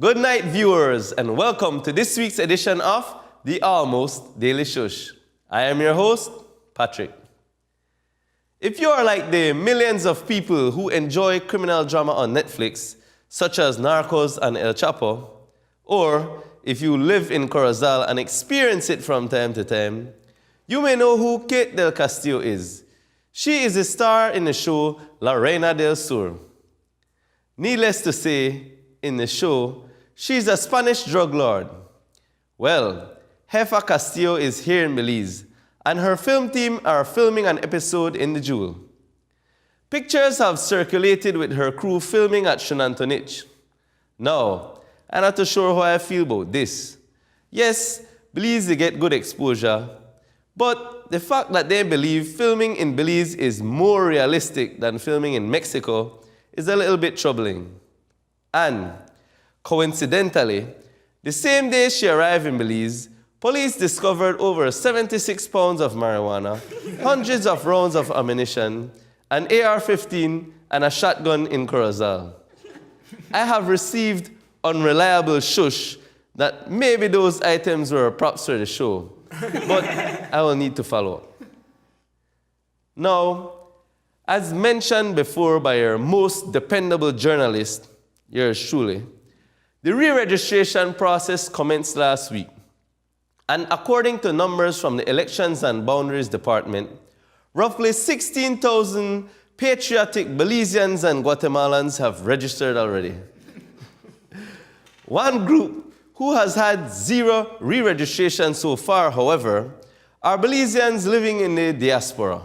Good night, viewers, and welcome to this week's edition of the Almost Daily Shush. I am your host, Patrick. If you are like the millions of people who enjoy criminal drama on Netflix, such as Narcos and El Chapo, or if you live in Corozal and experience it from time to time, you may know who Kate del Castillo is. She is a star in the show La Reina del Sur. Needless to say, in the show, she's a Spanish drug lord. Well, Jefa Castillo is here in Belize, and her film team are filming an episode in the Jewel. Pictures have circulated with her crew filming at Shunantonich. Now, I'm not too sure how I feel about this. Yes, Belize they get good exposure, but the fact that they believe filming in Belize is more realistic than filming in Mexico is a little bit troubling. And coincidentally, the same day she arrived in Belize, police discovered over 76 pounds of marijuana, hundreds of rounds of ammunition, an AR-15, and a shotgun in Corozal. I have received unreliable shush that maybe those items were props for the show, but I will need to follow up. Now, as mentioned before by your most dependable journalist, yours truly, the re-registration process commenced last week. And according to numbers from the Elections and Boundaries Department, roughly 16,000 patriotic Belizeans and Guatemalans have registered already. One group who has had zero re-registration so far, however, are Belizeans living in the diaspora.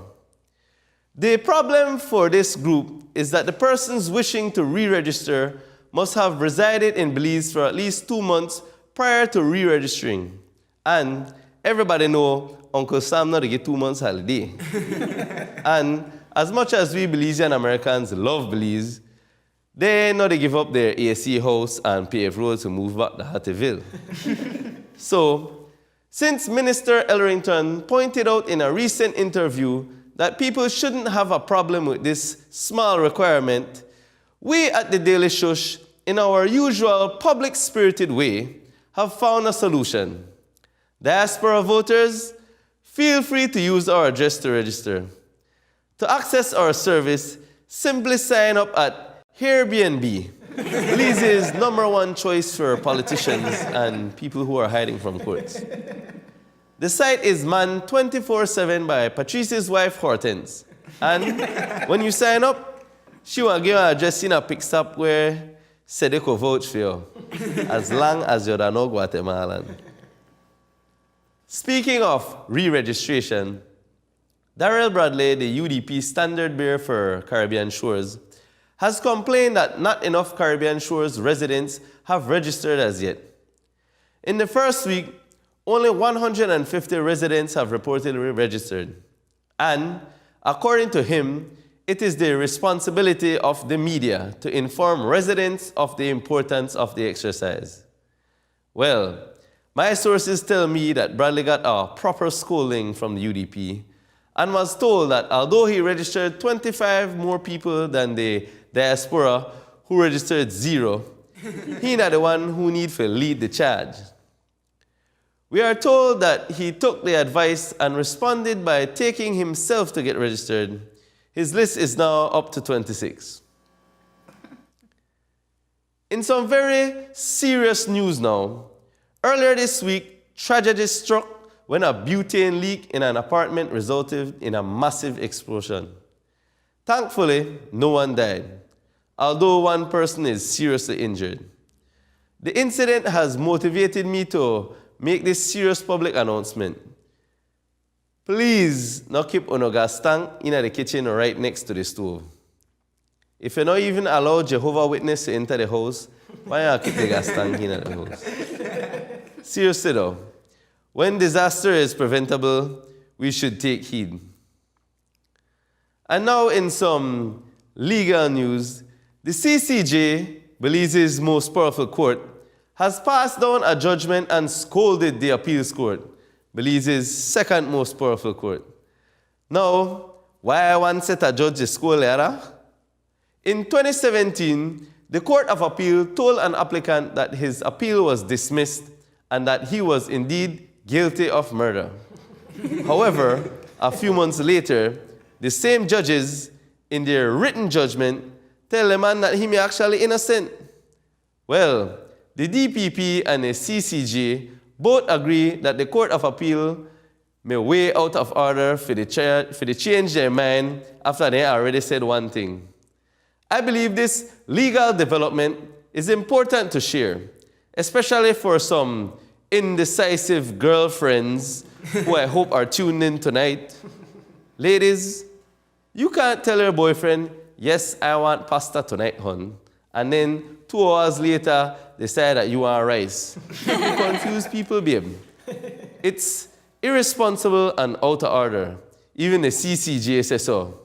The problem for this group is that the persons wishing to re-register must have resided in Belize for at least 2 months prior to re-registering. And everybody know Uncle Sam not to get 2 months holiday. And as much as we Belizean Americans love Belize, they know they give up their AC house and paved roads to move back to Hattieville. So, since Minister Ellerington pointed out in a recent interview that people shouldn't have a problem with this small requirement, we at the Daily Shush, in our usual public-spirited way, have found a solution. Diaspora voters, feel free to use our address to register. To access our service, simply sign up at Airbnb, Belize's #1 choice for politicians and people who are hiding from courts. The site is manned 24/7 by Patrice's wife, Hortense. And when you sign up, she will give you an address in a pick up where Sedeko vote for you, as long as you're no Guatemalan. Speaking of re-registration, Darrell Bradley, the UDP standard bearer for Caribbean Shores, has complained that not enough Caribbean Shores residents have registered as yet. In the first week, only 150 residents have reportedly registered. And according to him, it is the responsibility of the media to inform residents of the importance of the exercise. Well, my sources tell me that Bradley got a proper scolding from the UDP and was told that although he registered 25 more people than the diaspora who registered 0, he not the one who need to lead the charge. We are told that he took the advice and responded by taking himself to get registered. His list is now up to 26. In some very serious news now, earlier this week, tragedy struck when a butane leak in an apartment resulted in a massive explosion. Thankfully, no one died, although one person is seriously injured. The incident has motivated me to make this serious public announcement. Please not keep on a gas tank in the kitchen right next to the stove. If you not even allow Jehovah's Witness to enter the house, why not keep the gas tank in the house? Seriously though, when disaster is preventable, we should take heed. And now in some legal news, the CCJ, Belize's most powerful court, has passed down a judgment and scolded the appeals court, Belize's second most powerful court. Now, why one set a judge scold the other? In 2017, The Court of Appeal told an applicant that his appeal was dismissed and that he was indeed guilty of murder. However, a few months later, the same judges, in their written judgment, tell the man that he may actually innocent. Well, the DPP and the CCJ both agree that the Court of Appeal may weigh out of order for the change their mind after they already said one thing. I believe this legal development is important to share, especially for some indecisive girlfriends who I hope are tuned in tonight. Ladies, you can't tell your boyfriend, yes, I want pasta tonight, hon, and then 2 hours later, decide that you want rice. You confuse people, babe. It's irresponsible and out of order. Even the CCJ says so.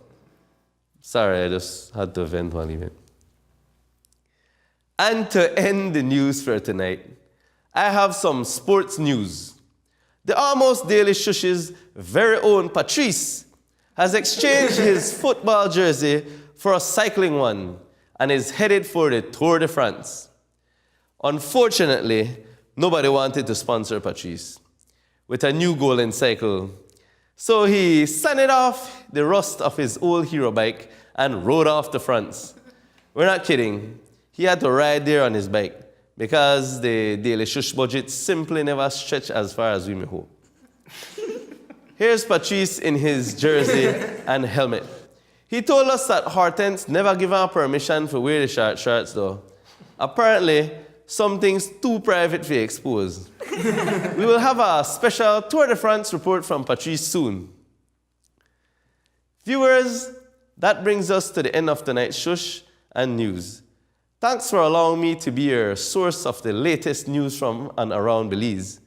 Sorry, I just had to vent one even. And to end the news for tonight, I have some sports news. The Almost Daily Shush's very own Patrice has exchanged his football jersey for a cycling one and is headed for the Tour de France. Unfortunately, nobody wanted to sponsor Patrice with a new goal in cycle. So he sanded off the rust of his old hero bike and rode off to France. We're not kidding. He had to ride there on his bike because the Daily Shush budget simply never stretched as far as we may hope. Here's Patrice in his jersey and helmet. He told us that Hortense never given him permission to wear the short shorts though. Apparently, something's too private for expose. We will have a special Tour de France report from Patrice soon. Viewers, that brings us to the end of tonight's Shush and news. Thanks for allowing me to be your source of the latest news from and around Belize.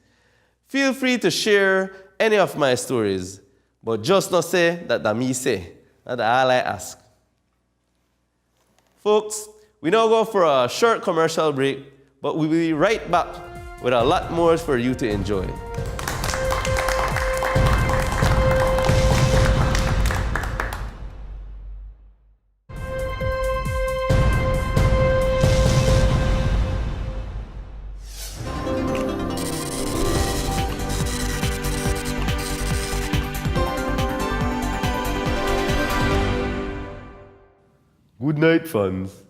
Feel free to share any of my stories, but just not say that me say. That's all I ask. Folks, we now go for a short commercial break, but we'll be right back with a lot more for you to enjoy. Good night, fans.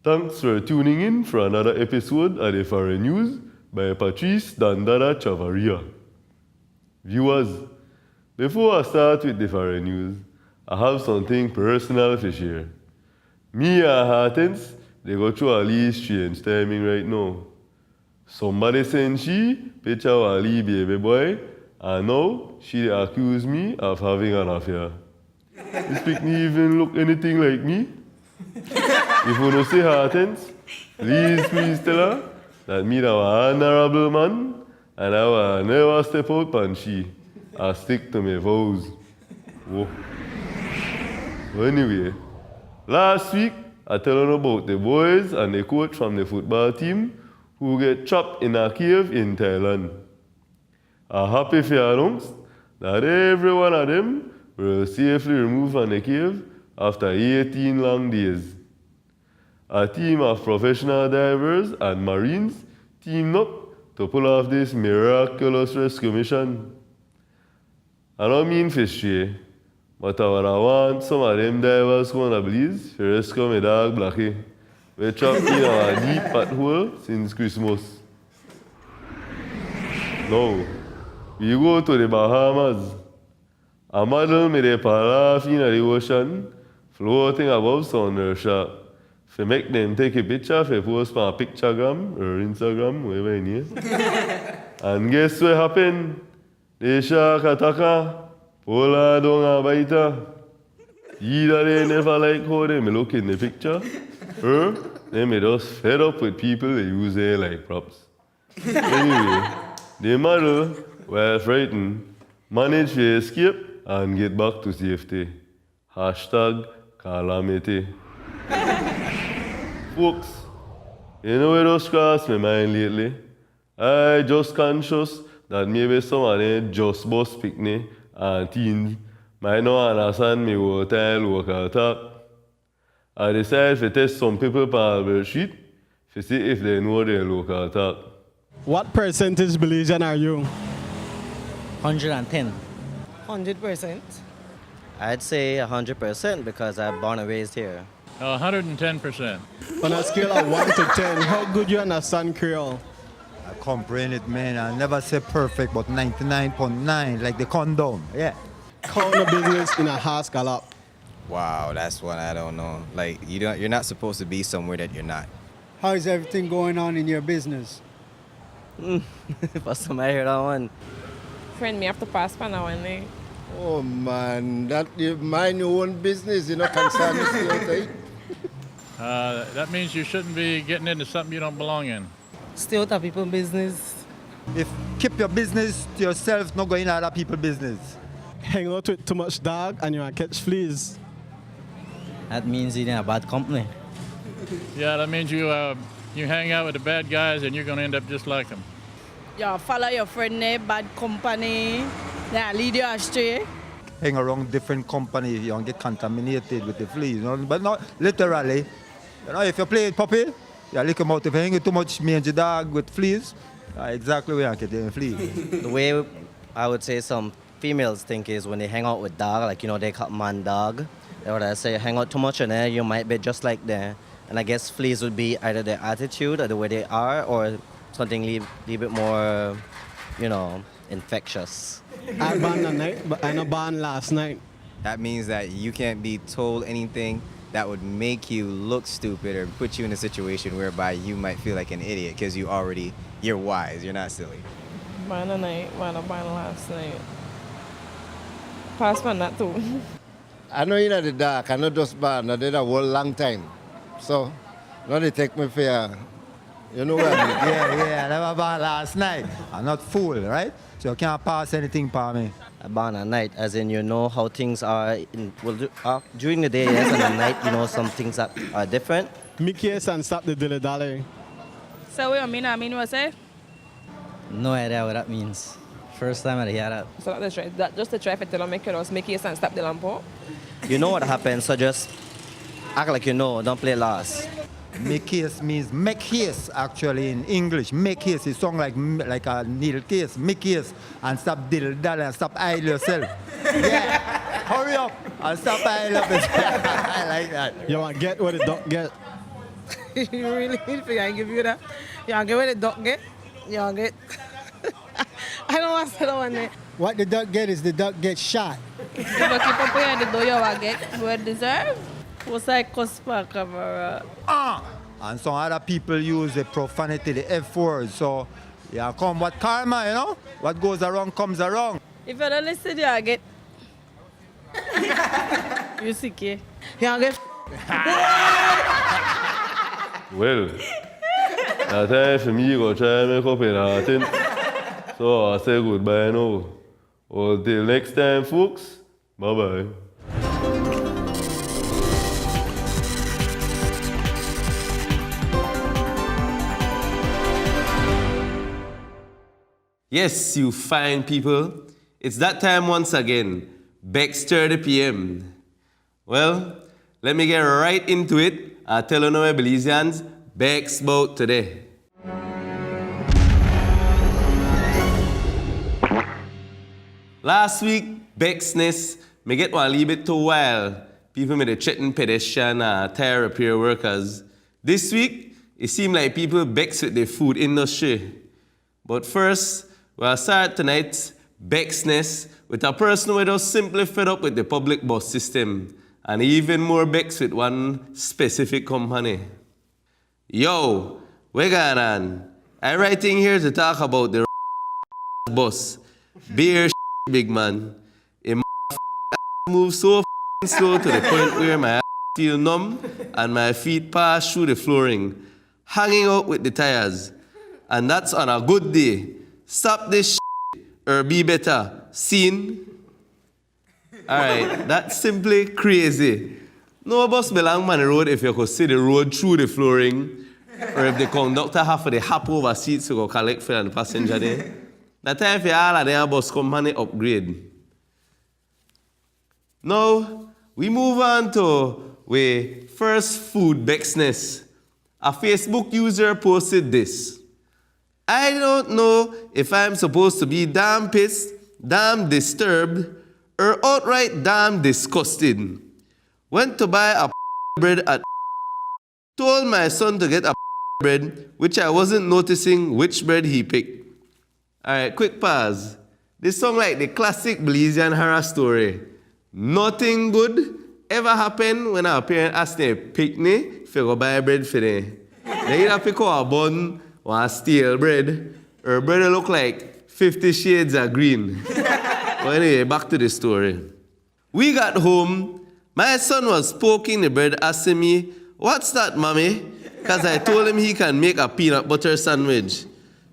Thanks for tuning in for another episode of the Foreign News by Patrice Dandara Chavaria. Viewers, before I start with the Foreign News, I have something personal to share. Me and Hortense, they go through a little strange timing right now. Somebody sent she picture of a little baby boy, and now she accuse me of having an affair. This picnic even look anything like me? If you don't say Hortense, please tell her that me an honorable man and I will never step out on she. I stick to my vows. Whoa. Well, anyway, last week I tell you about the boys and the coach from the football team who get trapped in a cave in Thailand. I'm happy to announce that every one of them were safely removed from the cave after 18 long days. A team of professional divers and marines teamed up to pull off this miraculous rescue mission. I don't mean fish stray, but I want some of them divers going to Belize to rescue my dog Blackie. We're trapped in a deep pothole since Christmas. Now, we go to the Bahamas. A model made a paraffin in the ocean, floating above Sounder Shark. To make them take a picture, for post on Picturegram or Instagram, whatever you need. And guess what happened? The shark attack her, pull her down and bite her. Either they never like how they look in the picture, or they may just fed up with people they use there like props. Anyway, the model, while frightened, managed to escape and get back to safety. Hashtag calamity. Folks, you know what just crossed my mind lately? I just conscious that maybe some of them just bus picnic and teens might not understand me what time local talk. I decided to test some people on Albert Street to see if they know their local talk. What percentage Belizean are you? 110. 100%. I'd say 100% because I'm born and raised here. 110%. On a scale of 1 to 10, how good you understand Creole? I comprehend it, man. I never say perfect, but 99.9, like the condom. Yeah. Count the business in a half scallop. Wow, that's one I don't know. Like you're not supposed to be somewhere that you're not. How is everything going on in your business? First time I heard that one. Friend, me have to pass for now and then. Oh man, that you mind your own business, you know, concern yourself. That means you shouldn't be getting into something you don't belong in. Stay out of people's business. If keep your business to yourself, not go in other people's business. Hang out with too much dog and you'll catch fleas. That means you're in a bad company. Yeah, that means you hang out with the bad guys and you're going to end up just like them. You follow your friend there, bad company, they lead you astray. Hang around different companies, you don't get contaminated with the fleas. You know? But not literally. You know, if you play with puppy, you lick them out. If you hang with too much mangy dog with fleas, exactly where you get the fleas. The way I would say some females think is when they hang out with dog, like, you know, they call man dog. They would say hang out too much in there, you might be just like them. And I guess fleas would be either their attitude or the way they are or something a little bit more, you know, infectious. I banned tonight, but I not banned last night. That means that you can't be told anything that would make you look stupid or put you in a situation whereby you might feel like an idiot because you're wise, you're not silly. Ban a night, ban last night. Pass for that too. I know you're in the dark, I know just bad, I did a whole long time. So, now they take me for, you know what I mean? Yeah, I never bought last night. I'm not fool, right? So you can't pass anything for me. A ban at night, as in you know how things are during the day, yes, and at night, you know some things that are different. Make case and stop the dilly-dally. So what you mean? I mean what say? No idea what that means. First time I hear that. So that just to try to tell them make it and stop the lamp out. You know what happens, so just act like you know, don't play last. Make case means make case actually in English. Make case is song like a needle case. Make case and stop diddle dally and stop idle yourself. Yeah, hurry up and stop idle up. I like that. You want to get what the dog get. You really need to give you that. You want to get what the dog get? You want to get... I don't want to say that one there. What the duck get is the duck gets shot. If you keep on playing the door, you will get what you deserve. What's like cospa cover? And some other people use the profanity, the F word. So, yeah, come what karma, you know? What goes around comes around. If you don't listen, you will get. You sick, eh? You want to get... Well, that time for me go try and make up in hearting. So I say goodbye now. Until next time, folks. Bye-bye. Yes, you fine people. It's that time once again. Baxter the PM. Well, let me get right into it. I'll tell you now, Belizeans, Bex about today. Last week, Bexness, me get one little bit too wild. People made a threaten pedestrian tire repair workers. This week, it seemed like people vex with the food industry. But first, we'll start tonight's Bexness with a person who was simply fed up with the public bus system and even more vex with one specific company. Yo, what's going on? I'm writing here to talk about the bus. Beer big man. It moves so slow to the point where my feel numb and my feet pass through the flooring, hanging out with the tires. And that's on a good day. Stop this or be better. Seen? Alright, that's simply crazy. No bus belong on the road if you could see the road through the flooring, or if the conductor have to hop over seats to go collect for the passenger there. That time for all of them bus company upgrade. Now, we move on to with first food Bexness. A Facebook user posted this. I don't know if I'm supposed to be damn pissed, damn disturbed, or outright damn disgusted. Went to buy a bread at told my son to get a bread, which I wasn't noticing which bread he picked. Alright, quick pause. This song like the classic Belizean horror story. Nothing good ever happened when our parents asked them to pick me if you go buy bread for them. They either pick up a bun or a stale bread, or bread that look like 50 shades of green. Well, anyway, back to the story. We got home. My son was poking the bread, asking me, "What's that, mommy?" Because I told him he can make a peanut butter sandwich.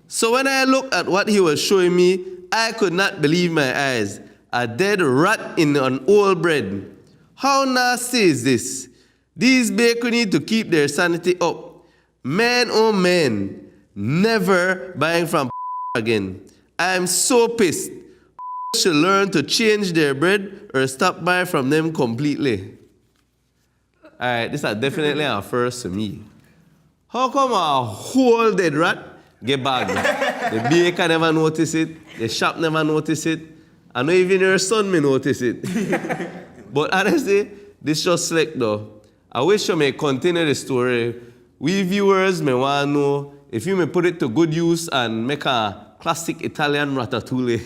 So when I looked at what he was showing me, I could not believe my eyes. A dead rat in an old bread. How nasty is this? These bakers need to keep their sanity up. Man, oh man, never buying from again. I'm so pissed. Should learn to change their bread or stop buying from them completely. Alright, this is definitely our first for me. How come a whole dead rat get bagged? The baker never notice it, the shop never notice it, and not even your son may notice it. But honestly, this just slick though. I wish you may continue the story. We viewers may want to know if you may put it to good use and make a classic Italian ratatouille.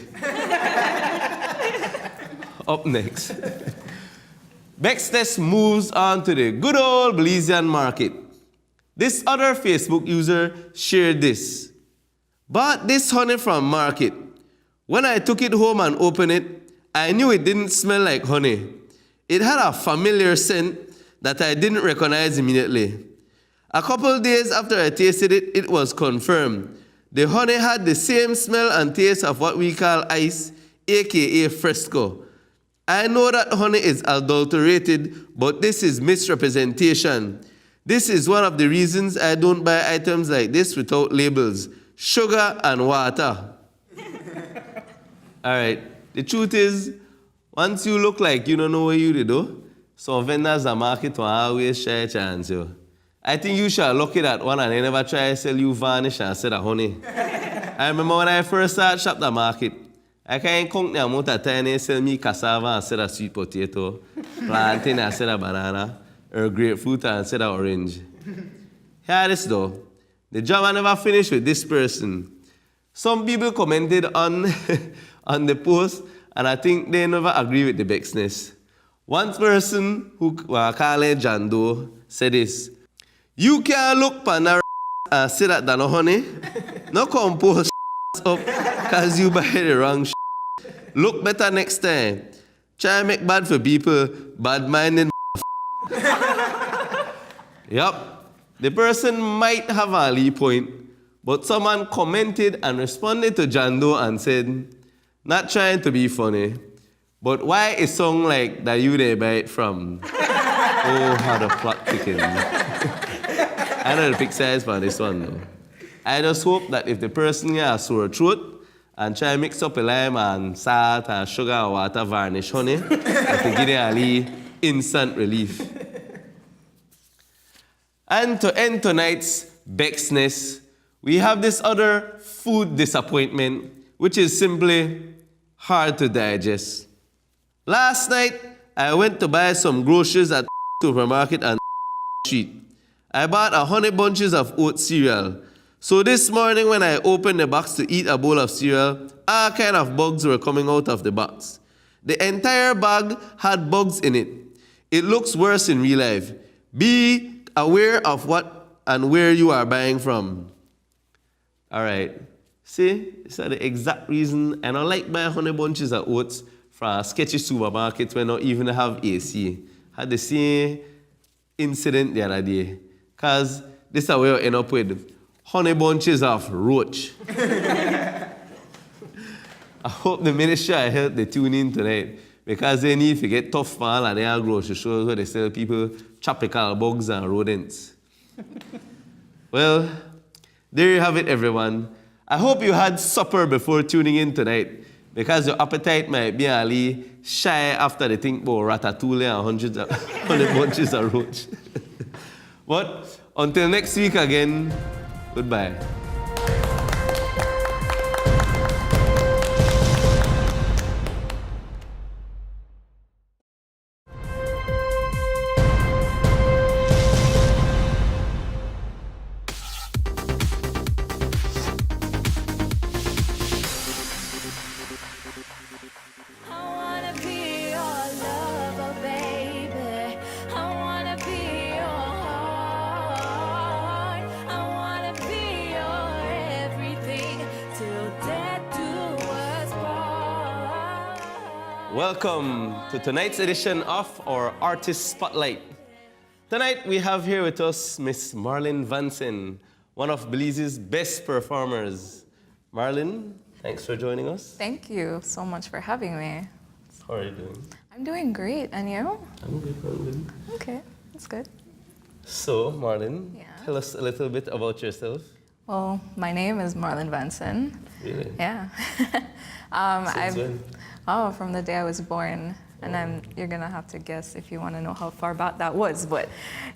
Up next. Bexness moves on to the good old Belizean market. This other Facebook user shared this. Bought this honey from market. When I took it home and opened it, I knew it didn't smell like honey. It had a familiar scent that I didn't recognize immediately. A couple days after I tasted it, it was confirmed. The honey had the same smell and taste of what we call ice, aka fresco. I know that honey is adulterated, but this is misrepresentation. This is one of the reasons I don't buy items like this without labels. Sugar and water. All right, the truth is, once you look like you don't know what you do, some vendors and market will always share a chance. Yo. I think you should look at that one and they never try to sell you varnish and instead of honey. I remember when I first started shop the market, I can't count the amount of time they sell me cassava instead of sweet potato, plantain instead of banana, or grapefruit instead of orange. Hear this though. The job I never finished with this person. Some people commented on, on the post, and I think they never agree with the Bexness. One person who called John Doe said this. You can't look pan and say that no honey. No compose up because you buy the wrong Look better next time. Try and make bad for people, bad-minded. Yup. The person might have a valid point, but someone commented and responded to Jando and said, not trying to be funny, but why a song like that you they buy it from? Oh, how the plot thickens. I know the picture is for this one though. I just hope that if the person has a sore throat and try to mix up a lime and salt and sugar and water varnish honey, that will give them a little instant relief. And to end tonight's Bexness, we have this other food disappointment, which is simply hard to digest. Last night, I went to buy some groceries at the supermarket and street. I bought 100 bunches of oat cereal. So this morning when I opened the box to eat a bowl of cereal, all kind of bugs were coming out of the box. The entire bag had bugs in it. It looks worse in real life. Be aware of what and where you are buying from. All right. See, these are the exact reason I don't like buying 100 bunches of oats from a sketchy supermarket where not even have AC. Had the same incident the other day. Because this is where you end up with 100 bunches of roach. I hope the Ministry of Health they tune in tonight because they need to get tough man and they have grocery stores where they sell people tropical bugs and rodents. Well, there you have it, everyone. I hope you had supper before tuning in tonight because your appetite might be only shy after they think about ratatouille and hundred bunches of roach. But until next week again, goodbye. Welcome to tonight's edition of our Artist Spotlight. Tonight we have here with us Miss Marlene Vanson, one of Belize's best performers. Marlene, thanks for joining us. Thank you so much for having me. How are you doing? I'm doing great, and you? I'm good. Okay, that's good. So, Marlene, tell us a little bit about yourself. Well, my name is Marlene Vanson. Really? Yeah. Since when? Oh, from the day I was born. And you're gonna have to guess if you want to know how far back that was. But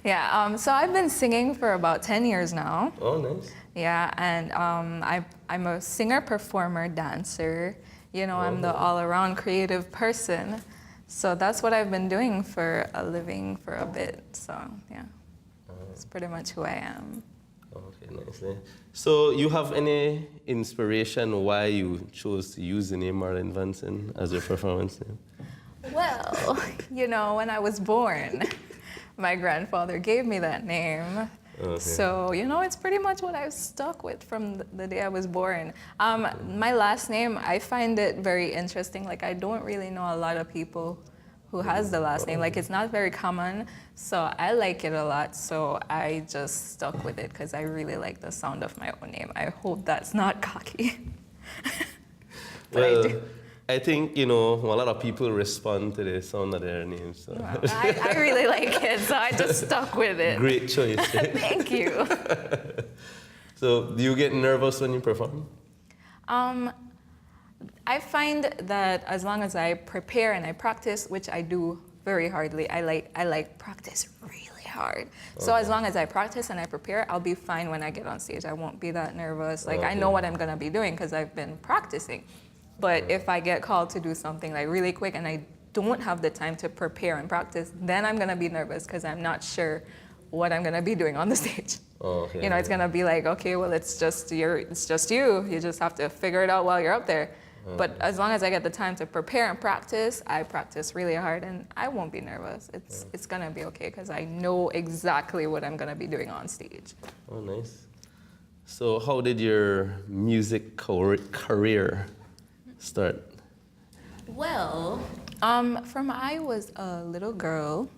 yeah, so I've been singing for about 10 years now. Oh, nice. Yeah, and I'm a singer, performer, dancer. You know, I'm the all-around creative person. So that's what I've been doing for a living for a bit. So yeah, that's pretty much who I am. Okay, nice. So you have any inspiration why you chose to use the name Marlene Vanson as your performance name? Well, you know, when I was born, my grandfather gave me that name. Okay. So, you know, it's pretty much what I've stuck with from the day I was born. My last name, I find it very interesting. Like, I don't really know a lot of people who has the last name. Like, it's not very common, so I like it a lot. So I just stuck with it because I really like the sound of my own name. I hope that's not cocky. Well, I think, you know, a lot of people respond to the sound of their names. So. Well, I really like it, so I just stuck with it. Great choice. Thank you. So, do you get nervous when you perform? I find that as long as I prepare and I practice, which I do very hardly, I like practice really hard. So as long as I practice and I prepare, I'll be fine when I get on stage. I won't be that nervous. Like, I know what I'm gonna be doing because I've been practicing. But if I get called to do something like really quick and I don't have the time to prepare and practice, then I'm gonna be nervous because I'm not sure what I'm gonna be doing on the stage. You know, it's gonna be like, okay, well, it's just you. You just have to figure it out while you're up there. But as long as I get the time to prepare and practice, I practice really hard and I won't be nervous. It's gonna be okay because I know exactly what I'm gonna be doing on stage. Oh, nice. So how did your music career start? Well, from I was a little girl,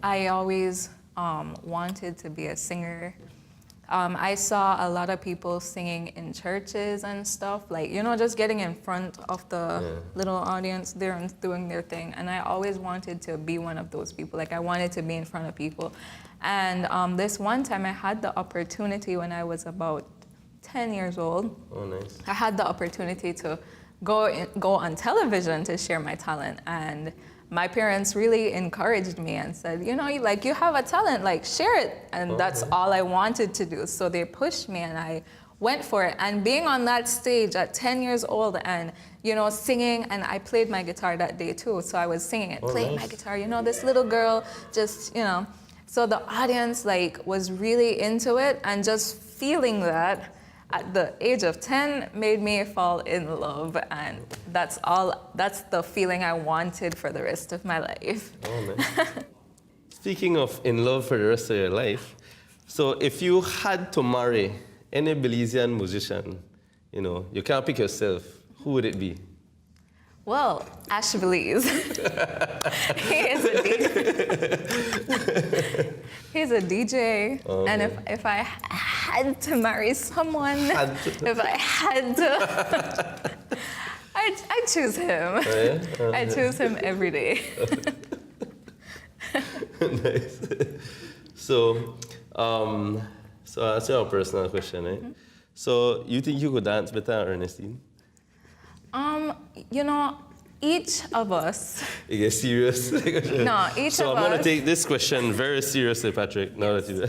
I always wanted to be a singer. I saw a lot of people singing in churches and stuff, like, you know, just getting in front of the little audience there and doing their thing. And I always wanted to be one of those people. Like, I wanted to be in front of people. And this one time I had the opportunity when I was about 10 years old. Oh, nice. I had the opportunity to go on television to share my talent. And my parents really encouraged me and said, you know, like, you have a talent, like, share it. And that's all I wanted to do. So they pushed me and I went for it. And being on that stage at 10 years old and, you know, singing, and I played my guitar that day too. So I was singing and playing my guitar, you know, this little girl just, you know. So the audience, like, was really into it, and just feeling that at the age of 10 made me fall in love, and that's the feeling I wanted for the rest of my life. Oh, man. Speaking of in love for the rest of your life, so if you had to marry any Belizean musician, you know, you can't pick yourself, who would it be? Well, Ash Belize. He is a DJ. He's a DJ, and if I had to marry someone, if I had to, I'd choose him. I choose him every day. Nice. So, so that's your personal question, right? So, you think you could dance better than Ernestine? You know, each of us. It gets serious. No, each so of I'm going to us- take this question very seriously, Patrick. Now that you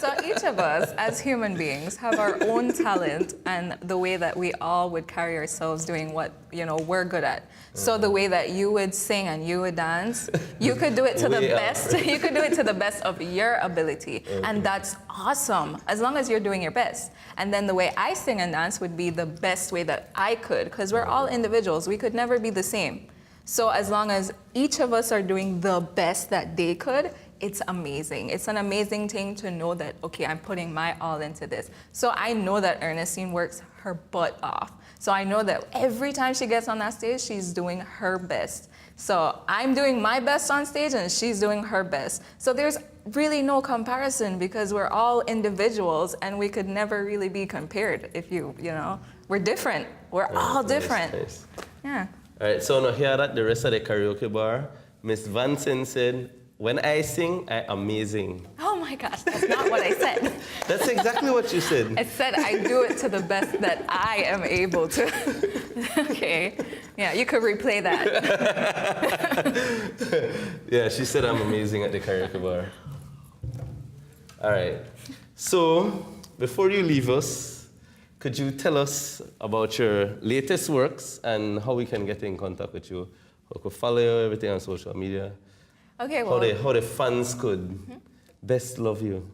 So each of us, as human beings, have our own talent and the way that we all would carry ourselves doing what, you know, we're good at. So the way that you would sing and you would dance, you could do it to the Way up. best. You could do it to the best of your ability. And that's awesome, as long as you're doing your best. And then the way I sing and dance would be the best way that I could, because we're all individuals. We could never be the same. So as long as each of us are doing the best that they could, it's amazing. It's an amazing thing to know that, okay, I'm putting my all into this. So I know that Ernestine works her butt off. So I know that every time she gets on that stage, she's doing her best. So I'm doing my best on stage and she's doing her best. So there's really no comparison because we're all individuals and we could never really be compared if you know, we're different. We're all different. Nice. Yeah. All right, so now here at the rest of the karaoke bar, Miss Vanson said, when I sing, I'm amazing. Oh my gosh, that's not what I said. That's exactly what you said. I said I do it to the best that I am able to. Okay. Yeah, you could replay that. Yeah, she said I'm amazing at the karaoke bar. All right. So, before you leave us, could you tell us about your latest works and how we can get in contact with you? How we could follow you, everything on social media? Okay, well. How the fans could best love you?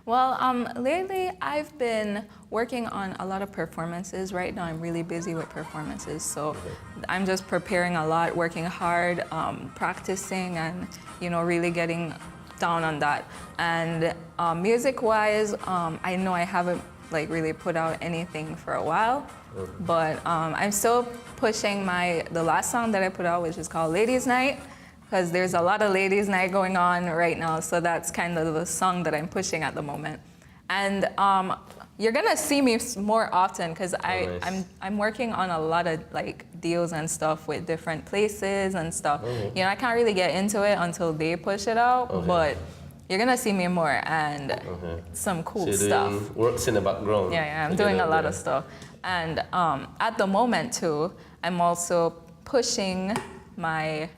Well, lately I've been working on a lot of performances. Right now I'm really busy with performances, so I'm just preparing a lot, working hard, practicing, and really getting down on that. And music-wise, I know I haven't really put out anything for a while, but I'm still pushing the last song that I put out, which is called Ladies Night, because there's a lot of ladies' night going on right now, so that's kind of the song that I'm pushing at the moment. And you're gonna see me more often because I'm working on a lot of deals and stuff with different places and stuff. I can't really get into it until they push it out, but you're gonna see me more and some cool stuff. Works in the background. Yeah, I'm doing a lot of stuff. And at the moment too, I'm also pushing my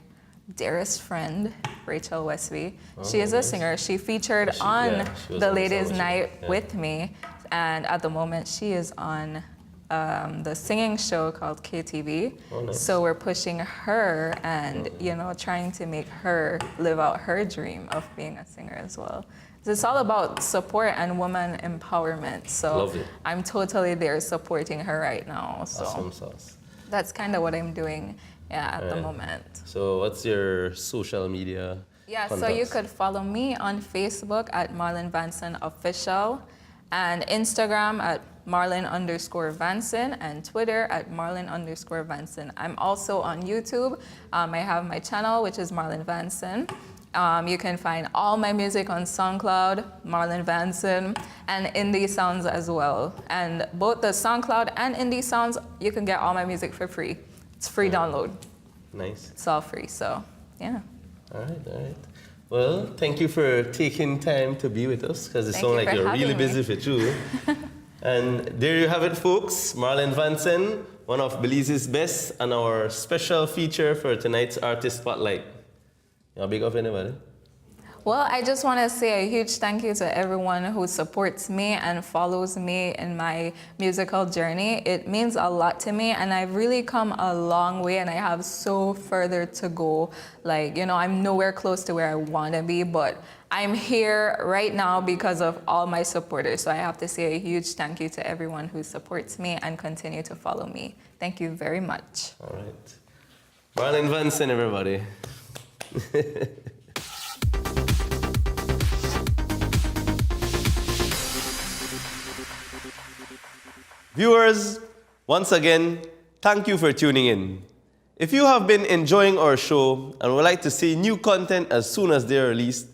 dearest friend, Rachel Westby. She is a singer. She featured on the Ladies' Night with me. And at the moment, she is on the singing show called KTV. So we're pushing her and, trying to make her live out her dream of being a singer as well. It's all about support and woman empowerment. So I'm totally there supporting her right now. So Awesome sauce. That's kind of what I'm doing at the moment. So what's your social media contacts? So contacts? you could follow me on Facebook at Marlon Vanson Official, and Instagram at Marlon_Vanson, and Twitter at Marlon_Vanson. I'm also on YouTube. I have my channel, which is Marlon Vanson. You can find all my music on SoundCloud, Marlon Vanson, and Indie Sounds as well. And both the SoundCloud and Indie Sounds, you can get all my music for free. It's free download. Nice. It's all free, so yeah. All right. Well, thank you for taking time to be with us, because it Thank sounds you like for you're really having me. busy for you. And there you have it, folks. Marlon Vanson, one of Belize's best, and our special feature for tonight's Artist Spotlight. You big up anybody? Well, I just want to say a huge thank you to everyone who supports me and follows me in my musical journey. It means a lot to me, and I've really come a long way, and I have so further to go. I'm nowhere close to where I want to be, but I'm here right now because of all my supporters. So I have to say a huge thank you to everyone who supports me and continue to follow me. Thank you very much. All right. Marlon Vanson, everybody. Viewers, once again, thank you for tuning in. If you have been enjoying our show and would like to see new content as soon as they are released,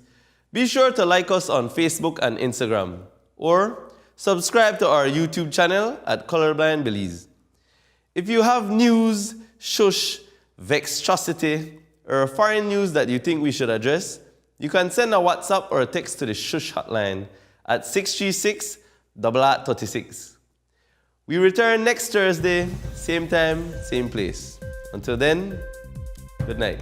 be sure to like us on Facebook and Instagram, or subscribe to our YouTube channel at Colorblind Belize. If you have news, shush, vextrosity, or foreign news that you think we should address, you can send a WhatsApp or a text to the Shush hotline at 636-8836. We return next Thursday, same time, same place. Until then, good night.